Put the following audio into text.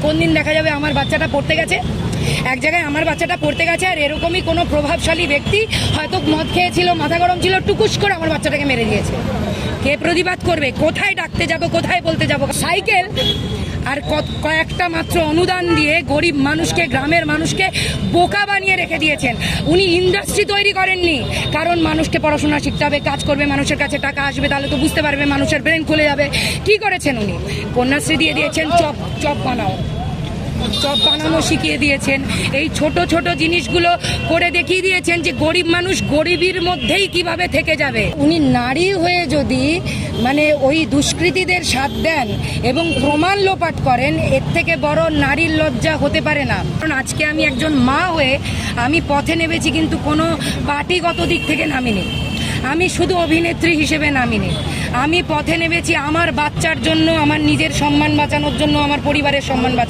কোন দিন দেখা যাবে আমার বাচ্চাটা পড়তে গেছে, এক জায়গায় আমার বাচ্চাটা পড়তে গেছে, আর এরকমই কোনো প্রভাবশালী ব্যক্তি হয়তো মদ খেয়েছিল, মাথা গরম ছিল, টুকুস করে আমার বাচ্চাটাকে মেরে দিয়েছে। কে প্রতিবাদ করবে? কোথায় ডাকতে যাব, কোথায় বলতে যাব? সাইকেল আর কয়েকটা মাত্র অনুদান দিয়ে গরিব মানুষকে, গ্রামের মানুষকে বোকা বানিয়ে রেখে দিয়েছেন। উনি ইন্ডাস্ট্রি তৈরি করেননি, কারণ মানুষকে পড়াশোনা শিখতে হবে, কাজ করবে, মানুষের কাছে টাকা আসবে, তাহলে তো বুঝতে পারবে, মানুষের ব্রেন খুলে যাবে। কি করেছেন উনি? কন্যাশ্রী দিয়ে দিয়েছেন, চপ বানানো শিখিয়ে দিয়েছেন। এই ছোট ছোট জিনিসগুলো করে দেখিয়ে দিয়েছেন যে গরিব মানুষ গরিবের মধ্যেই কিভাবে থেকে যাবে। উনি নারী হয়ে যদি ওই দুষ্কৃতীদের সাথ দেন এবং প্রমাণ লোপাট করেন, এর থেকে বড় নারীর লজ্জা হতে পারে না। কারণ আজকে আমি একজন মা হয়ে আমি পথে নেমেছি, কিন্তু কোনো পার্টিগত দিক থেকে নামিনি, আমি শুধু অভিনেত্রী হিসেবে নামিনি। আমি পথে নেমেছি আমার বাচ্চার জন্য, আমার নিজের সম্মান বাঁচানোর জন্য, আমার পরিবারের সম্মান বাঁচানোর